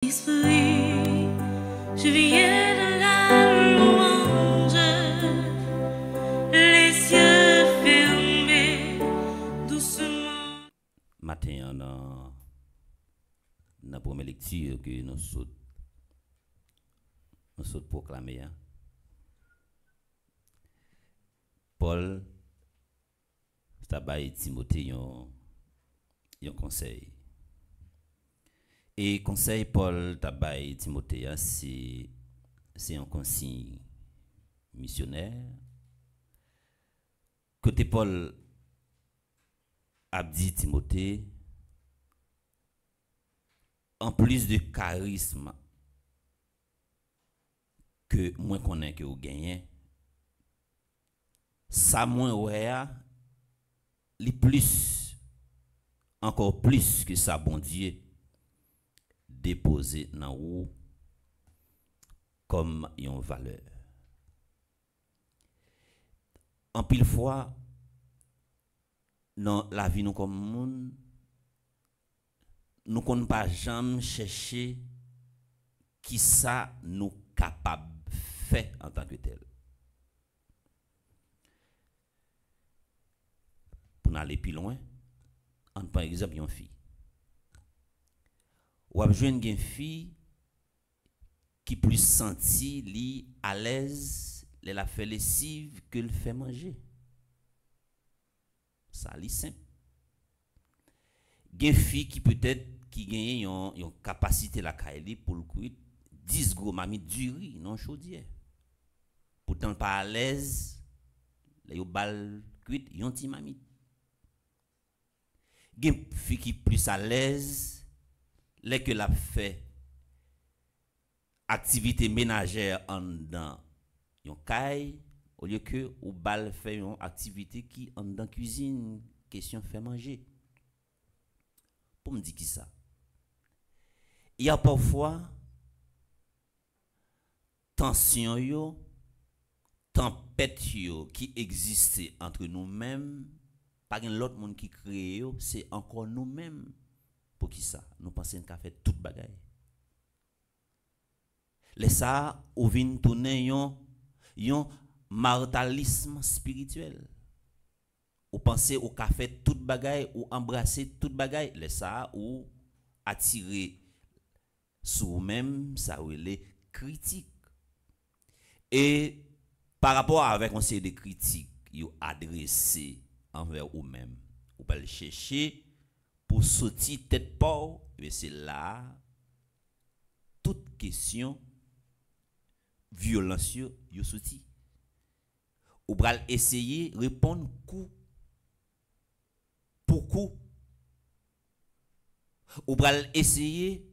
Esprit, je viens de la louange, les yeux fermés, doucement. Matin, dans la première lecture que nous sommes proclamés, Paul, Tabaï Timothée, un conseil. Et conseil Paul, Tabaï Timothée, c'est un consigne missionnaire. Côté Paul, Abdi Timothée, en plus de charisme que moi connais que vous gagnez, ça moins ouais, les plus, encore plus que ça, bon Dieu, déposé dans vous comme une valeur. En pile fois, dans la vie nous comme monde, nous ne pas jamais chercher qui ça nous capable faire en tant que tel. Pour aller plus loin, on par exemple une fille. Ou avez une fille qui plus senti li à l'aise, elle a fait lessive que le fait manger. Ça li simple. Gen fille qui peut-être qui gagne une capacité la kaili pour le cuire 10 gros mamie du riz non chaudière. Pourtant pas à l'aise, les yo bal cuit yon ti mamie. Gen fille qui plus à l'aise, les que l'a fait activité ménagère en dans yon caille au lieu que ou bal fait une activité qui en dans cuisine question fait manger. Pour me dire qui ça. Il y a parfois tension yo, tempête yo qui existe entre nous-mêmes, pas l'autre monde qui crée c'est encore nous-mêmes. Pour qui ça? Nous pensons qu'a fait toute bagaille. Les ça ou vinn tourner yon martalisme spirituel. Ou penser au qu'a fait toute bagaille ou embrasser toute bagaille, les ça ou attirer sur même ça ou les critiques. Et par rapport avec on série de critiques yo adressé envers vous-même, ou pas le chercher pour sortir tête port, et c'est là toute question violence yo sorti. Ou pral essayer répondre coup pour coup. Ou pral essayer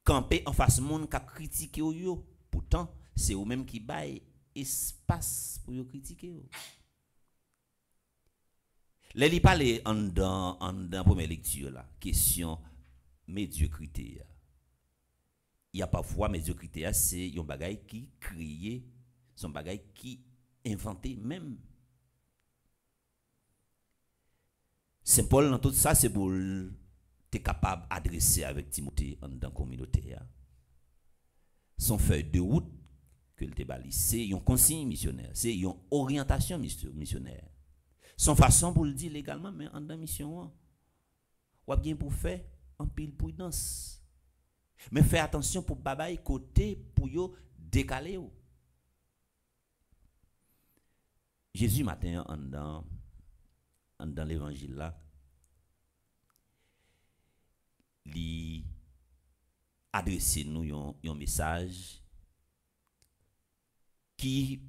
camper en face monde qui critiquer yo. Pourtant, c'est eux même qui bail espace pour yo critiquer yo. Les li parle en dans première lecture là, question médiocrité. Il y a parfois médiocrité c'est un bagay qui créé, son bagay qui inventé même. Saint Paul dans tout ça c'est pour être capable d'adresser avec Timothée dans la communauté. Son feuille de route que le bali c'est une consigne missionnaire, c'est une orientation missionnaire. Son façon pour le dire légalement mais en dans mission ou bien pour faire en pile prudence. Mais fais attention pour babay côté pour yo décaler yo. Jésus matin dans l'évangile là li adresse nous un message qui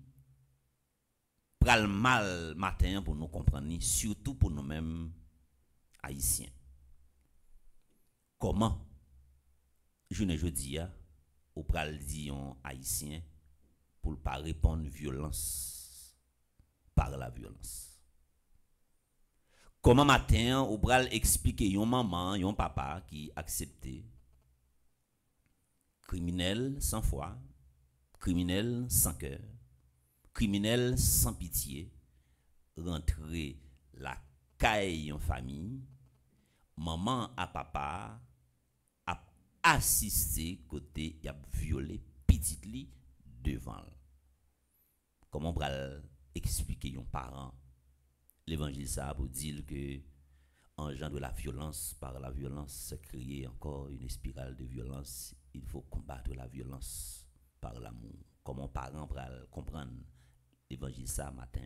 pral mal matin pour nous comprendre, surtout pour nous-mêmes haïtiens. Comment je ne dis ou pral di un haïtien pour pas répondre violence par la violence. Comment matin ou pral expliquer yon maman, yon papa qui accepté criminel sans foi, criminel sans cœur, criminel sans pitié, rentrer la caille en famille, maman à papa assister côté y a violé petite li devant. Comment on va expliquer aux parents l'évangile ça pour dire que engendre la violence par la violence, c'est créer encore une spirale de violence. Il faut combattre la violence par l'amour. Comment parents va comprendre l'évangile ça matin.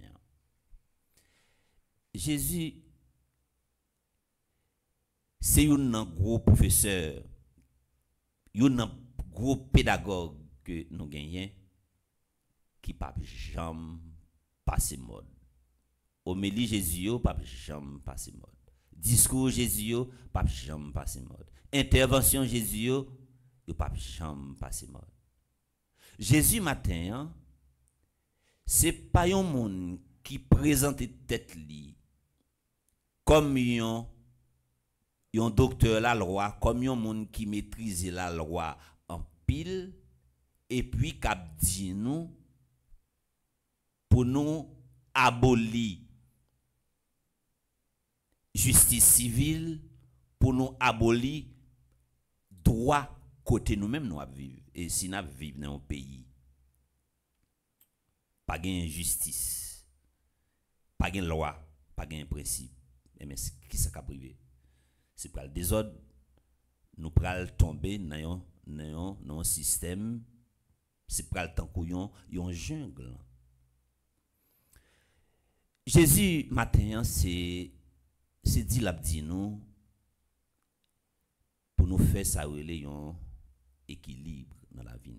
Jésus, c'est un gros professeur, un gros pédagogue que nous gagnons qui ne peut jamais passer mode. Homélie Jésus, pas jamais passer mode. Discours Jésus, pas jamais passer mode. Intervention Jésus, pas jamais passer mode. Jésus matin, c'est pas un monde qui présente tête li comme un docteur la loi, comme un monde qui maîtrise la loi en pile et puis cap dit nous pour nous abolir justice civile, pour nous abolir droit côté nous-mêmes nous vivre. Et si nous vivons dans un pays, pas de justice, pas de loi, pas de principe, mais qui ça privé? C'est pour le désordre, nous pral tomber dans un système, c'est pour le temps couillon, yon jungle. Jésus matin c'est dit l'abdi nous pour nous faire ça un équilibre dans la vie.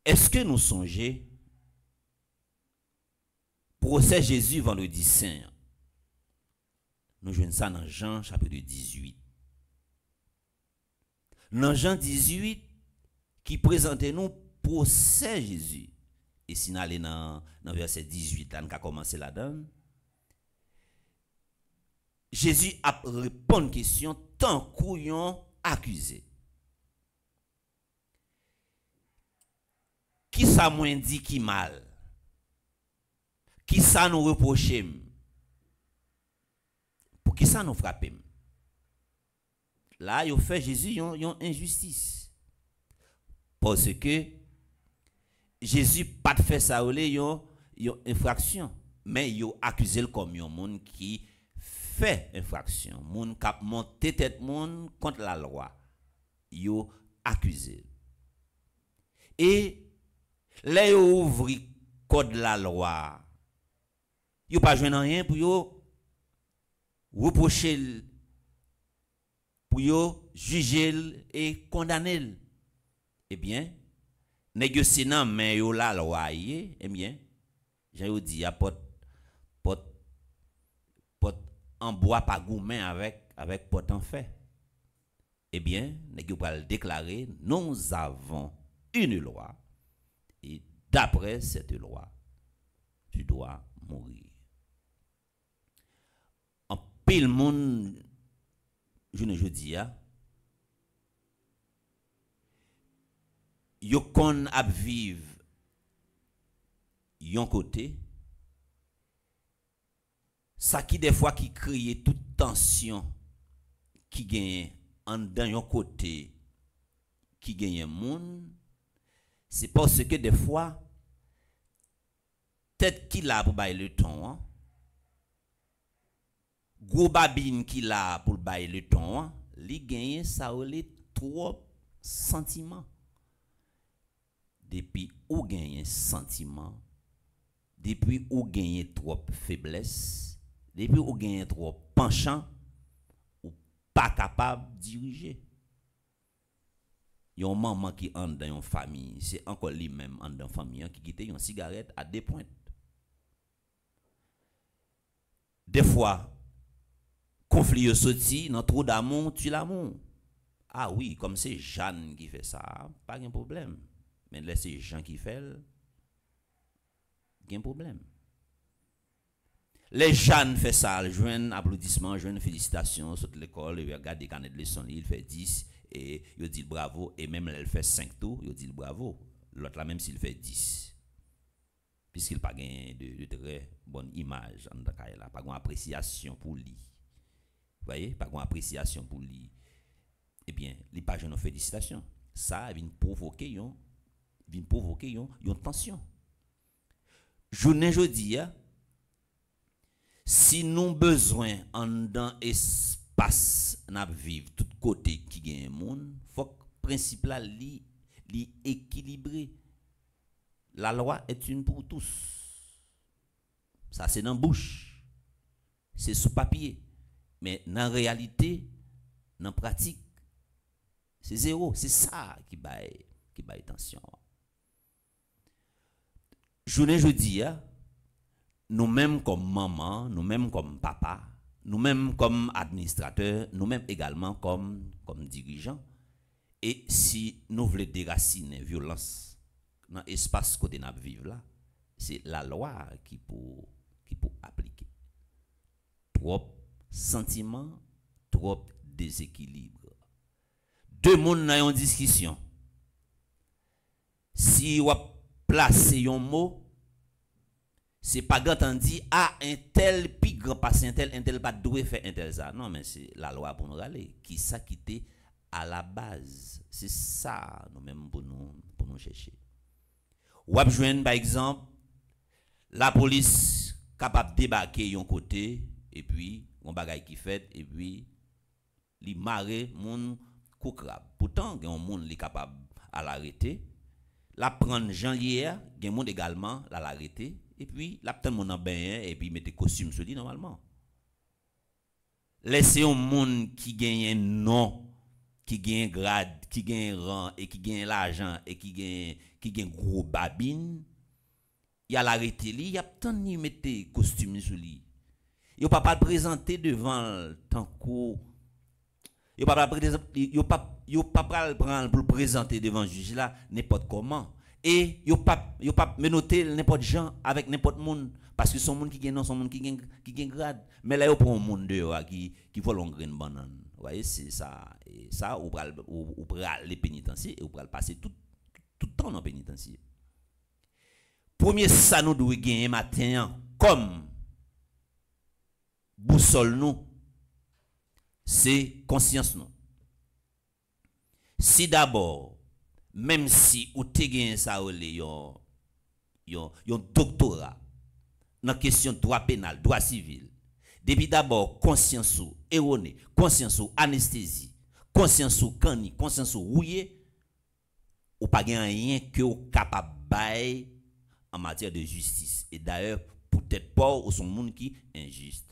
Est-ce que nous songeons procès Jésus vendredi saint? Nous jouons ça dans Jean chapitre 18. Dans Jean 18 qui présente nous procès Jésus. Et si nous allons dans verset 18, on a commencé là-dedans. Jésus a répondu à une question tant couillon accusé. Qui ça moins dit qui mal? Qui ça nous reproche? Pour qui ça nous frappe? Là, il fait Jésus une injustice. Parce que Jésus pas fait ça une infraction, mais il accusé comme un monde qui fait infraction, monde qui a monté tête monde contre la loi. Il accusé. Et là il ouvre code la loi. Il pas joindre rien pour yo reprocher, pour yo juger et condamner. Eh bien, négocier nan mais yo la loi eh bien, j'ai dit a pot en bois pas gourmet avec pot en fait. Eh bien, nèg va le déclarer, nous avons une loi et d'après cette loi, tu dois mourir. En pile monde je ne dis a yo kon ap vive yon côté ça qui des fois qui crée toute tension qui gagne en dans yon côté qui gagne monde c'est parce que des fois tête qui là pour bailler le ton gros babine qui là pour bailler le ton li gagne ça olé trop sentiment. Depuis ou gagne sentiment, depuis ou gagne trop faiblesse, depuis ou gagne trop penchant, ou pas capable de diriger. Yon maman qui entre dans une famille, c'est encore lui-même entre dans une famille qui quitte une cigarette à 2 pointes. Des fois, conflit sorti dans trop d'amour, tu l'amour. Ah oui, comme c'est Jeanne qui fait ça, pas de problème. Mais laissez gens qui fait, il y a un problème. Les jeunes font ça, ils jouent applaudissements, jouent félicitations, sur l'école, ils regardent des carnets de leçons, ils font 10, et ils disent bravo, et même elle fait 5 tours, ils disent bravo. L'autre là, même s'il fait 10. Puisqu'il n'a pas de très bonne image, pas de appréciation pour lui. Vous voyez, pas de appréciation pour lui. bien, il pas une félicitation. Ça vient provoquer une tension. Journée jeudi, si nous besoin en dans espace n'a vivre tout côté qui gagne monde, faut que principe là li équilibré. La loi est une pour tous. Ça c'est dans bouche. C'est sous papier. Mais dans réalité, dans pratique, c'est zéro. C'est ça qui baille tension. Journée jeudi, nous-mêmes comme maman, nous-mêmes comme papa, nous-mêmes comme administrateurs, nous-mêmes également comme dirigeants. Et si nous voulons déraciner la violence dans l'espace côté nous vivons là, c'est la loi qui peut appliquer. Trop sentiment, trop déséquilibre. Deux mondes dans une discussion. Si vous placez un mot, c'est pas grand dit un tel puis grand passe un tel pas doué faire un tel ça. Non mais c'est la loi pour nous râler. Qui ça qui était à la base. C'est ça nous même pour nous chercher. Ou joindre par exemple la police capable de débarquer un côté et puis on bagaille qui fait et puis li marre moun koukra. Pourtant il y a un monde li capable à l'arrêter. La prendre Jean hier, il y a un monde également à l'arrêter et puis la prendre mon en bain et puis mettre costume sur lui normalement. Laissez un monde qui gagne un nom, qui gagne grade, qui gagne rang et qui gagne l'argent et qui gagne gros babine. Il y a l'arrêté li, il y a tant ni mettre costume sur lui. Il pas pas présenter devant tant coup. Il pas prendre pour présenter devant le juge là n'importe comment. Et il pas noter n'importe gens avec n'importe monde parce que son monde qui gagne non son monde qui gagne grade. Mais là il prend un monde dehors qui vole un grain de banane. Vous voyez c'est ça et ça ou pral les pénitenciers et ou pral passer tout temps dans pénitencier. Premier ça nous doit gagner matin comme boussole nous c'est conscience nous. Si d'abord même si ou te gagné ça yon doctorat dans question droit pénal, droit civil. Depuis d'abord conscience ou erroné, conscience ou anesthésie, conscience ou cani, conscience ou rouillé ou pas gagné rien que ou capable bail en matière de justice et d'ailleurs peut-être pas ou son monde qui injuste.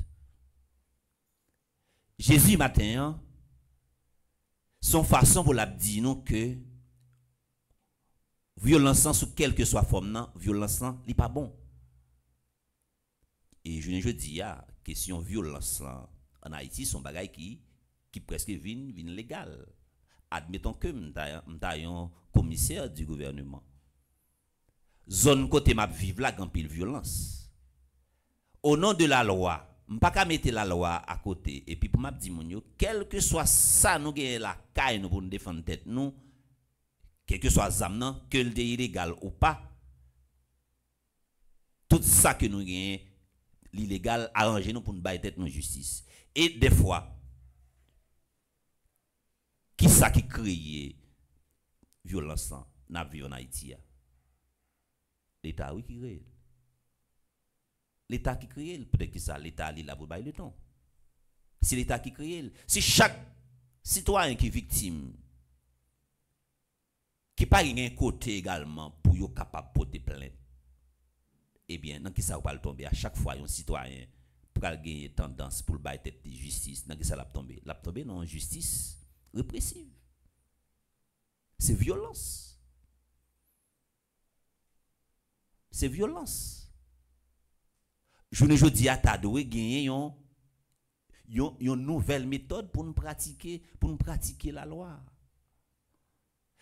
Jésus matin son façon pour la dire nous que violence sous quelle que soit forme non violence n'est pas bon. Et je dis question violence en Haïti son bagay qui presque vin légal. Admettons que m'ta un commissaire du gouvernement. Zone côté m'a vivre là grand pile violence. Au nom de la loi m'pas ka mettre la loi à côté et puis pour m'a dit mon yo quel que soit ça nous gagne la caille nous pour nous défendre tête nous quel que soit zam que le illégal ou pas tout ça que nous gagne l'illégal arranger nous pour nous bailler tête nous justice et des fois qui ça qui crée violence dans vie en Haïti l'état oui qui crée l'État qui crée, peut-être que ça, l'État est là pour bailler le temps. C'est l'État qui crée. Si chaque citoyen qui est victime, qui pas un côté également pour être capable de porter plainte, eh bien, dans qui ça va tomber à chaque fois un citoyen pour gagner tendance pour bailler tête de justice, dans qui ça va tomber? La tomber dans une justice répressive. C'est violence. C'est violence. Je ne dis à ta doué gagner une nouvelle méthode pour nous pratiquer la loi.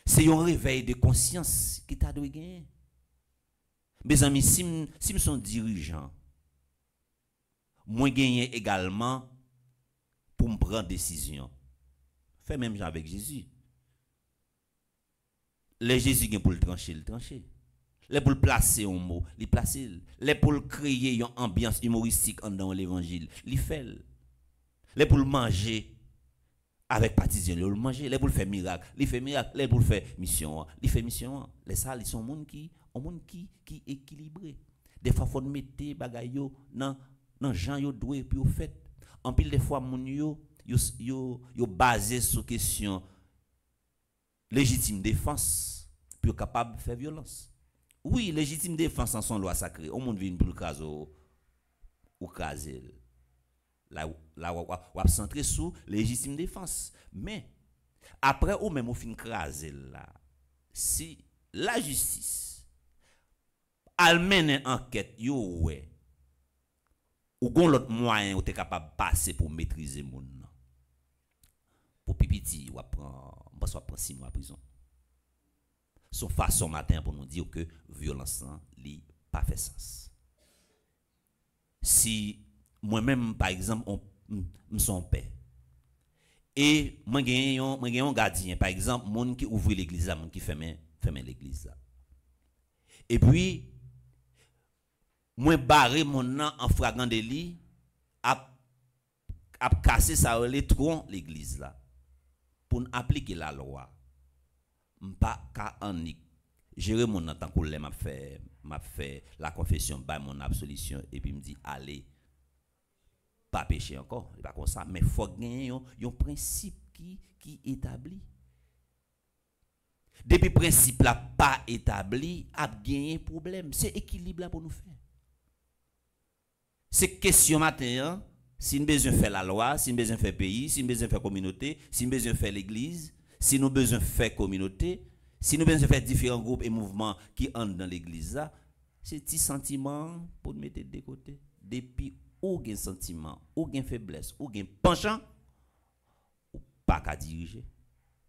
C'est un réveil de conscience qui t'a doué gagner. Mes amis, si nous sommes dirigeants, moi gagner également pour me prendre décision. Fait même genre avec Jésus. Les Jésus gagne pour le trancher. Les pour placer un mot, les placer, les pour créer une ambiance humoristique dans l'évangile, les fait. Les pour manger avec partisan le manger, les pour faire miracle, les fait miracle, les pour faire mission, les fait mission, les ça ils sont monde qui équilibré. Des fois faut mettre bagay yo dans gens yo doué puis au fait. En pile des fois moun yo basé sur question légitime défense puis capable de faire violence. Oui, légitime défense en son loi sacrée. On monde vient pour le cas ou craser. Là on va centrer sur légitime défense. Mais après ou même au fin craser là, si la justice al mène enquête yo ouais ou gon l'autre moyen ou t'es capable passer pour maîtriser moun pour pipiti ou prend pas soit prend 6 mois prison. Son façon matin pour nous dire que violence li pas fait sens. Si moi-même par exemple on son père et moi gagne un gardien par exemple monde qui ouvre l'église là monde qui ferme l'église là et puis moi barrer mon nom en flagrant délit a casser ça les tronc l'église là pour appliquer la loi pas ka en gérer mon nom tant que m'a fait la confession by mon absolution et puis me dit allez pas pécher encore, pas comme ça, mais faut gagner un principe qui établi. Depuis principe là pas établi, a gagné problème, c'est équilibre là pour nous faire. C'est question matin, si nous besoin faire la loi, si nous besoin faire pays, si nous besoin faire communauté, si nous besoin faire l'église, si nous besoin faire communauté, si nous besoin faire différents groupes et mouvements qui entrent dans l'église là, c'est petit sentiment pour nous mettre de côté. Depuis ou gen sentiment, ou gen faiblesse, ou gen penchant, ou pas qu'à diriger.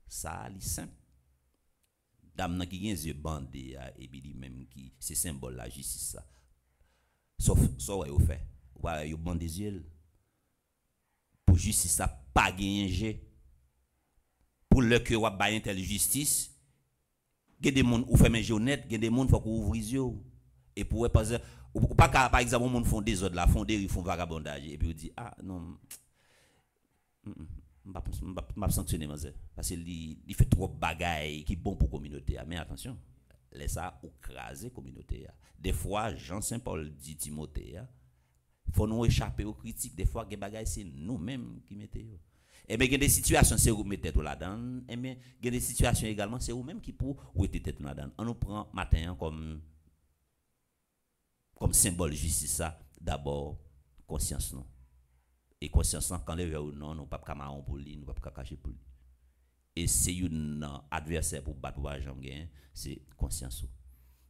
Ça, li simple. Dame nan ki gen yeux bandé, et puis li même qui, c'est symbole la justice ça. Sauf, ça ou fait. Ou yo bandé yeux. Pour justice ça, pas gen pour le que ou ba intel justice, gen des moun ou fait men honnête, gen des moun faut qu'on ouvre les yeux. Et pour ou pas par exemple on font des ordres là font des font vagabondage et puis on dit ah non m'a sanctionner parce que il fait trop bagaille qui bon pour communauté mais attention laisse ça ou craser communauté des fois Jean Saint Paul dit Timothée faut nous échapper aux critiques des fois des bagaille c'est nous mêmes qui mettez et bien il y a des situations c'est vous mettez tout là-dedans et bien il y a des situations également c'est vous même qui pour ou était tête là-dedans on nous prend matin comme symbole justice ça d'abord conscience non et conscience quand les ou non nous pas camarade pour lui nous pas cacher pour lui et c'est un adversaire pour battre jambe gain c'est conscience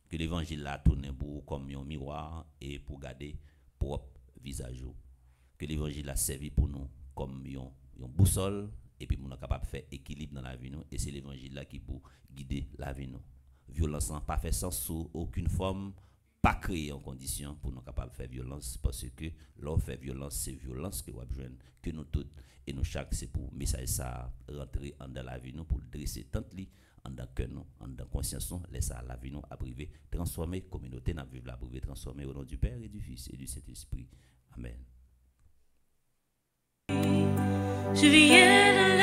que l'évangile là tourne pour comme un miroir et pour garder propre visage que l'évangile a servi pour nous comme une boussole et puis nous capable faire équilibre dans la vie nous et c'est l'évangile là qui pour guider la vie nous violence pas fait sens sous aucune forme pas créer en condition pour nous capables de faire violence parce que l'on fait violence c'est violence que que nous toutes et nous chaque c'est pour message ça rentrer dans la vie nous pour dresser tant li en dans cœur nous en dans conscience nous laisser la vie nous à privé transformer communauté n'a vivre la privé transformer au nom du Père et du Fils et du Saint-Esprit amen. Je viens